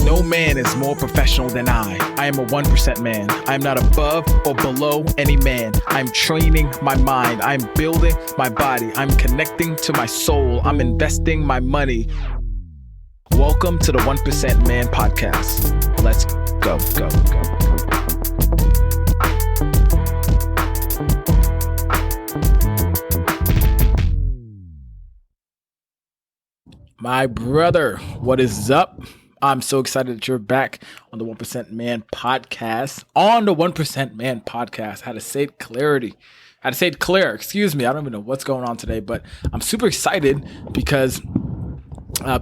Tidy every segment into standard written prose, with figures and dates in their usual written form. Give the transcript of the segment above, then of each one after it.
No man is more professional than I. I am a 1% man. I am not above or below any man. I'm training my mind. I'm building my body. I'm connecting to my soul. I'm investing my money. Welcome to the 1% Man Podcast. Let's go. My brother, what is up? I'm so excited that you're back on the 1% Man Podcast. On the 1% Man Podcast. I had to say it clear. Excuse me. I don't even know what's going on today, but I'm super excited because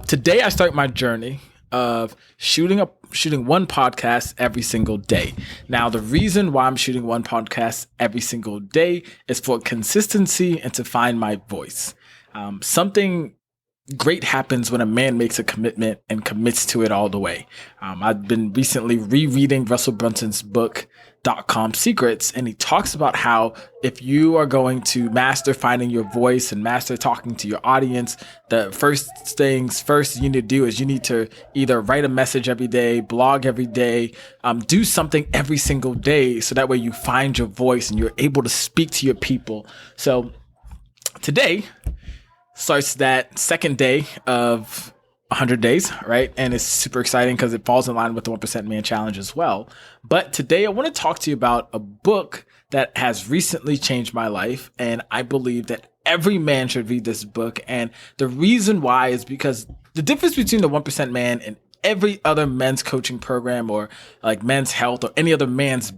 today I start my journey of shooting one podcast every single day. Now, the reason why I'm shooting one podcast every single day is for consistency and to find my voice. Something great happens when a man makes a commitment and commits to it all the way. I've been recently rereading Russell Brunson's book, .com Secrets, and he talks about how if you are going to master finding your voice and master talking to your audience, the first things first you need to do is you need to either write a message every day, blog every day, do something every single day, so that way you find your voice and you're able to speak to your people. So today starts that second day of 100 days, right? And it's super exciting because it falls in line with the 1% Man Challenge as well. But today I want to talk to you about a book that has recently changed my life. And I believe that every man should read this book. And the reason why is because the difference between the 1% Man and every other men's coaching program or like Men's Health or any other men's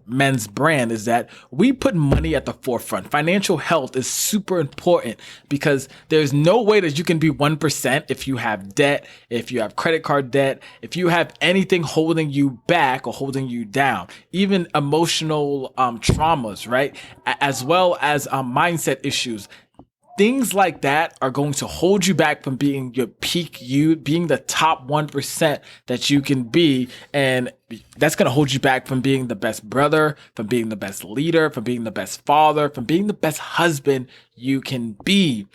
brand is that we put money at the forefront. Financial health is super important because there's no way that you can be 1% if you have debt, if you have credit card debt, if you have anything holding you back or holding you down, even emotional traumas, right? As well as mindset issues. Things like that are going to hold you back from being your peak you, being the top 1% that you can be. And that's going to hold you back from being the best brother, from being the best leader, from being the best father, from being the best husband you can be.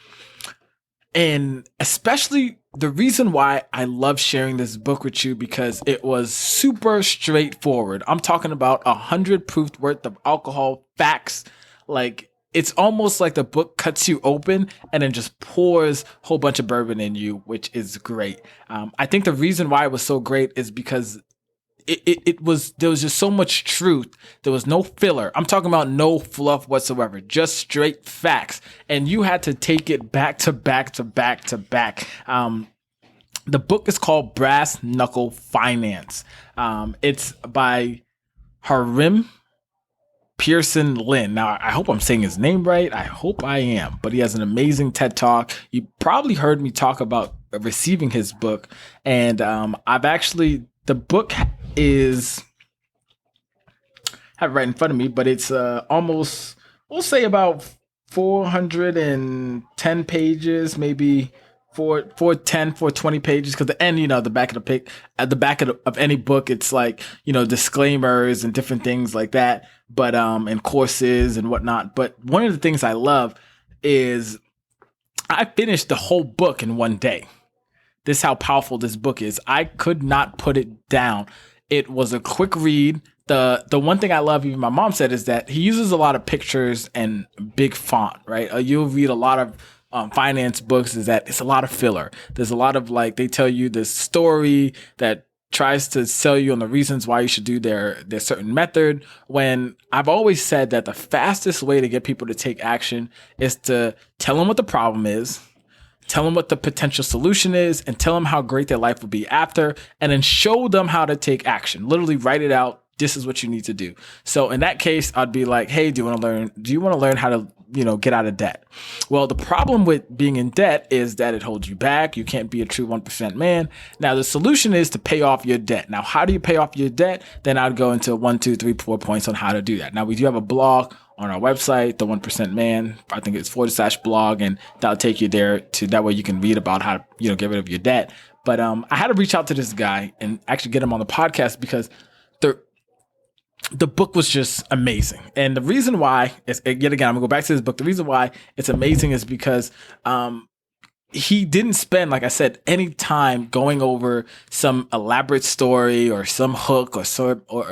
And especially the reason why I love sharing this book with you, because it was super straightforward. I'm talking about 100 proof worth of alcohol facts. Like, it's almost like the book cuts you open and then just pours a whole bunch of bourbon in you, which is great. I think the reason why it was so great is because there was just so much truth. There was no filler. I'm talking about no fluff whatsoever, just straight facts. And you had to take it back to back. The book is called Brass Knuckle Finance. It's by Harim Pearson Lynn. Now, I hope I'm saying his name right. I hope I am. But he has an amazing TED Talk. You probably heard me talk about receiving his book. And the book is, I have it right in front of me, but it's almost, we'll say about 410 pages, maybe 420 pages, because the end, the back of the pic, at the back of any book, it's like, disclaimers and different things like that, but and courses and whatnot. But one of the things I love is I finished the whole book in one day. This is how powerful this book is. I could not put it down. It was a quick read. The one thing I love, even my mom said, is that he uses a lot of pictures and big font, right? You'll read a lot of finance books, is that it's a lot of filler. There's a lot of they tell you this story that tries to sell you on the reasons why you should do their certain method, when I've always said that the fastest way to get people to take action is to tell them what the problem is, tell them what the potential solution is, and tell them how great their life will be after, and then show them how to take action. Literally write it out. This is what you need to do. So in that case, I'd be like, hey, do you want to learn how to get out of debt? Well, the problem with being in debt is that it holds you back. You can't be a true 1% man. Now, the solution is to pay off your debt. Now, how do you pay off your debt? Then I'd go into 1, 2, 3, 4 points on how to do that. Now, we do have a blog on our website, the 1% Man. I think it's /blog, and that'll take you there to that way you can read about how to, get rid of your debt. But I had to reach out to this guy and actually get him on the podcast because the book was just amazing. And the reason why is, yet again, I'm gonna go back to this book. The reason why it's amazing is because he didn't spend, like I said, any time going over some elaborate story or some hook or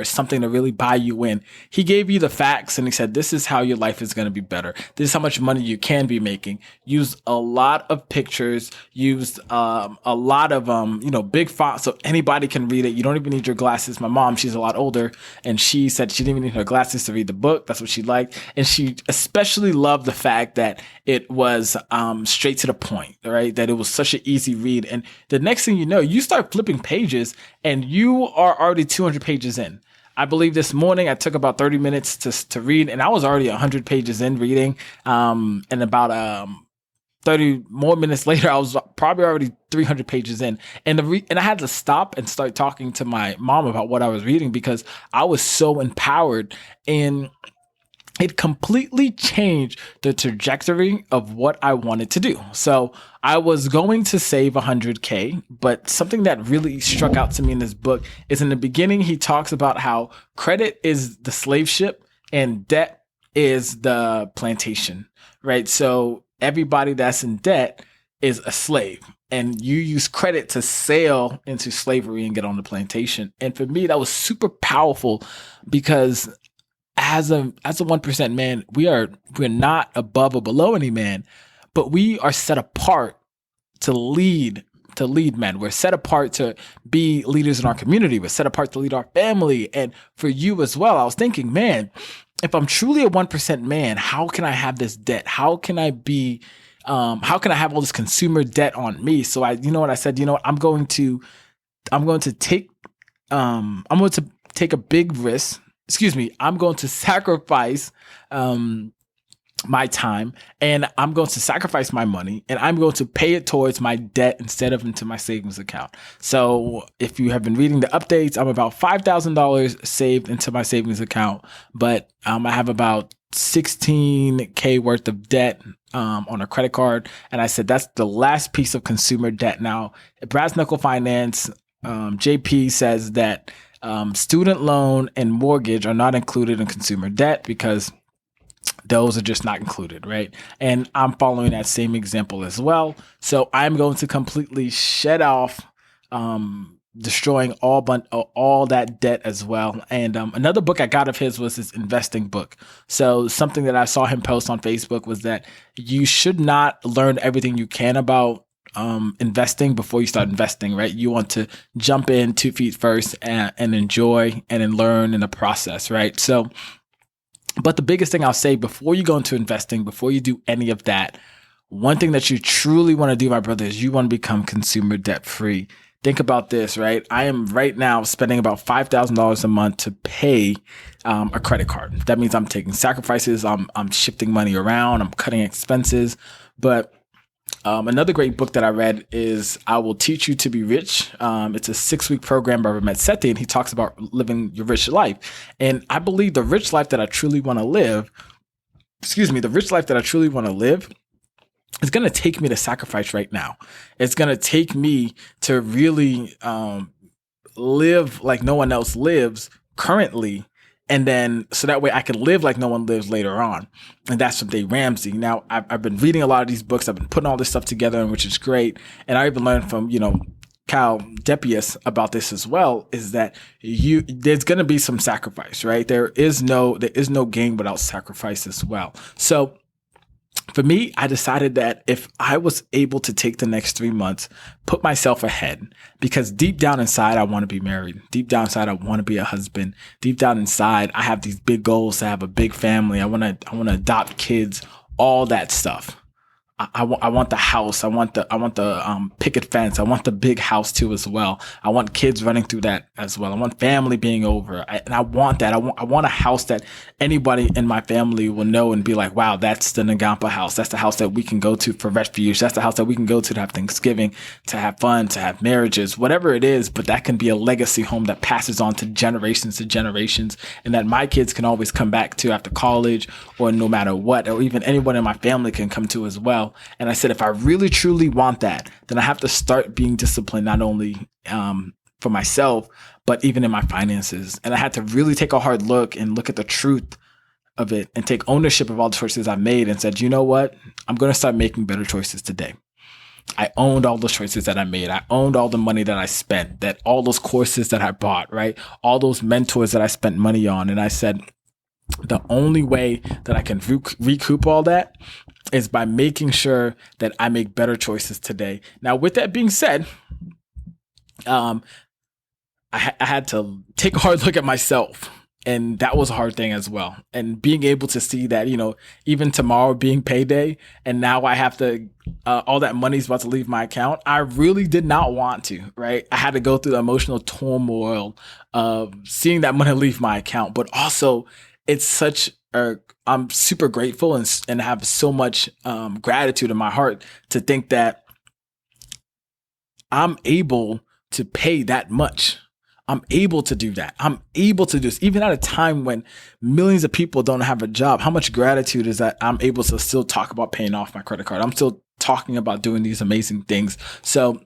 something to really buy you in. He gave you the facts and he said, this is how your life is going to be better. This is how much money you can be making. Used a lot of pictures, used a lot of, big font so anybody can read it. You don't even need your glasses. My mom, she's a lot older, and she said she didn't even need her glasses to read the book. That's what she liked. And she especially loved the fact that it was straight to the point, right? That it was such an easy read. And the next thing you know, you start flipping pages and you are already 200 pages in. I believe this morning I took about 30 minutes to read, and I was already 100 pages in reading. And about 30 more minutes later, I was probably already 300 pages in. And I had to stop and start talking to my mom about what I was reading because I was so empowered, and it completely changed the trajectory of what I wanted to do. So I was going to save 100K, but something that really struck out to me in this book is in the beginning, he talks about how credit is the slave ship and debt is the plantation, right? So everybody that's in debt is a slave, and you use credit to sail into slavery and get on the plantation. And for me, that was super powerful because as a 1% man, we're not above or below any man, but we are set apart to lead men. We're set apart to be leaders in our community. We're set apart to lead our family. And for you as well, I was thinking, man, if I'm truly a 1% man, how can I have this debt? How can I have all this consumer debt on me? So I said, I'm going to take a big risk. I'm going to sacrifice my time, and I'm going to sacrifice my money, and I'm going to pay it towards my debt instead of into my savings account. So if you have been reading the updates, I'm about $5,000 saved into my savings account, but I have about $16K worth of debt on a credit card. And I said, that's the last piece of consumer debt. Now, at Brass Knuckle Finance, JP says that student loan and mortgage are not included in consumer debt because those are just not included, right? And I'm following that same example as well. So I'm going to completely shed off, destroying all that debt as well. And another book I got of his was his investing book. So something that I saw him post on Facebook was that you should not learn everything you can about investing before you start investing, right? You want to jump in 2 feet first and enjoy and then learn in the process, right? So, but the biggest thing I'll say before you go into investing, before you do any of that, one thing that you truly want to do, my brother, is you want to become consumer debt free. Think about this, right? I am right now spending about $5,000 a month to pay a credit card. That means I'm taking sacrifices. I'm shifting money around. I'm cutting expenses, but another great book that I read is I Will Teach You to Be Rich. It's a 6-week program by Ramit Sethi, and he talks about living your rich life. And I believe the rich life that I truly want to live, is going to take me to sacrifice right now. It's going to take me to really live like no one else lives currently. And then, so that way I can live like no one lives later on. And that's from Dave Ramsey. Now, I've been reading a lot of these books. I've been putting all this stuff together, which is great. And I even learned from, Cal Depius about this as well, is that there's going to be some sacrifice, right? There is no gain without sacrifice as well. So for me, I decided that if I was able to take the next 3 months, put myself ahead, because deep down inside, I want to be married. Deep down inside, I want to be a husband. Deep down inside, I have these big goals to have a big family. I want to adopt kids, all that stuff. I want the house. I want the picket fence. I want the big house too as well. I want kids running through that as well. I want family being over. And I want that. I want a house that anybody in my family will know and be like, wow, that's the Nagampa house. That's the house that we can go to for refuge. That's the house that we can go to have Thanksgiving, to have fun, to have marriages, whatever it is. But that can be a legacy home that passes on to generations, and that my kids can always come back to after college, or no matter what, or even anyone in my family can come to as well. And I said, if I really truly want that, then I have to start being disciplined, not only for myself, but even in my finances. And I had to really take a hard look and look at the truth of it and take ownership of all the choices I've made, and said, you know what? I'm going to start making better choices today. I owned all those choices that I made. I owned all the money that I spent, that all those courses that I bought, right? All those mentors that I spent money on. And I said, the only way that I can recoup all that is by making sure that I make better choices today. Now, with that being said, I had to take a hard look at myself. And that was a hard thing as well. And being able to see that, even tomorrow being payday, and now I have to, all that money's about to leave my account. I really did not want to, right? I had to go through the emotional turmoil of seeing that money leave my account. But also, it's I'm super grateful and have so much gratitude in my heart to think that I'm able to pay that much. I'm able to do that. I'm able to do this, even at a time when millions of people don't have a job. How much gratitude is that I'm able to still talk about paying off my credit card? I'm still talking about doing these amazing things. So,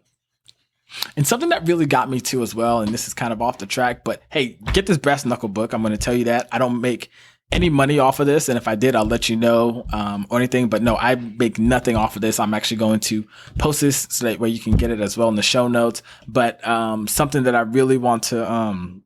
and something that really got me too as well, and this is kind of off the track, but hey, get this brass knuckle book. I'm going to tell you that I don't make any money off of this. And if I did, I'll let you know or anything. But no, I make nothing off of this. I'm actually going to post this so that way you can get it as well in the show notes. But something that I really want to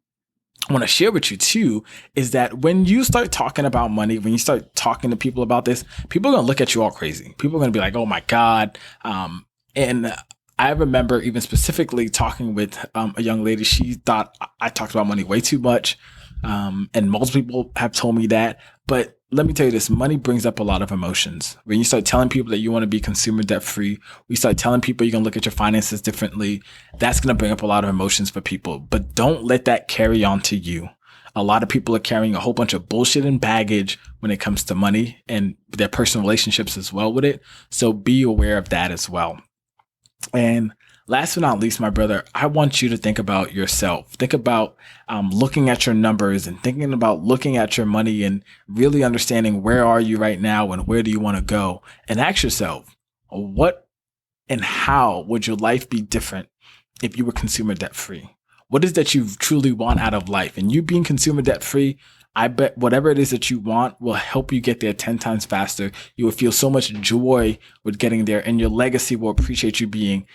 share with you too is that when you start talking about money, when you start talking to people about this, people are going to look at you all crazy. People are going to be like, oh my God. And I remember even specifically talking with a young lady. She thought I talked about money way too much. And most people have told me that, but let me tell you this, money brings up a lot of emotions. When you start telling people that you want to be consumer debt free, we start telling people you're going to look at your finances differently. That's going to bring up a lot of emotions for people, but don't let that carry on to you. A lot of people are carrying a whole bunch of bullshit and baggage when it comes to money and their personal relationships as well with it. So be aware of that as well. And last but not least, my brother, I want you to think about yourself. Think about looking at your numbers and thinking about looking at your money and really understanding where are you right now and where do you want to go? And ask yourself, what and how would your life be different if you were consumer debt free? What is that you truly want out of life? And you being consumer debt free, I bet whatever it is that you want will help you get there 10 times faster. You will feel so much joy with getting there, and your legacy will appreciate you being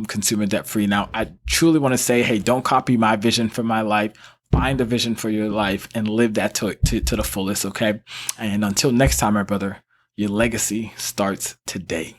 consumer debt free. Now, I truly want to say, hey, don't copy my vision for my life. Find a vision for your life and live that to the fullest. Okay. And until next time, my brother, your legacy starts today.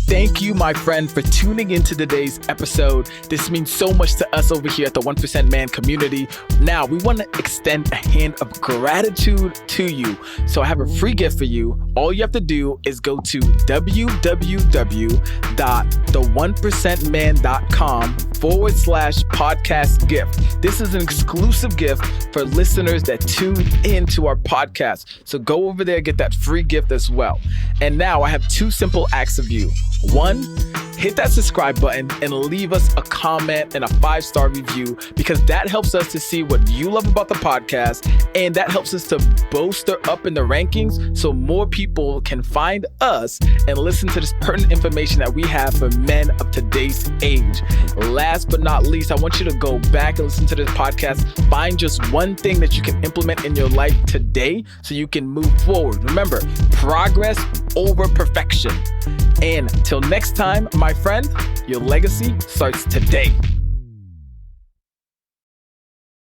Thank you, my friend, for tuning into today's episode. This means so much to us over here at the 1% Man community. Now, we want to extend a hand of gratitude to you. So I have a free gift for you. All you have to do is go to www.the1percentman.com/podcast gift. This is an exclusive gift for listeners that tune into our podcast. So go over there, get that free gift as well. And now I have two simple acts of you. One, hit that subscribe button and leave us a comment and a 5-star review, because that helps us to see what you love about the podcast, and that helps us to bolster up in the rankings so more people can find us and listen to this pertinent information that we have for men of today's age. Last but not least, I want you to go back and listen to this podcast. Find just one thing that you can implement in your life today so you can move forward. Remember, progress over perfection. And till next time, my friend, your legacy starts today.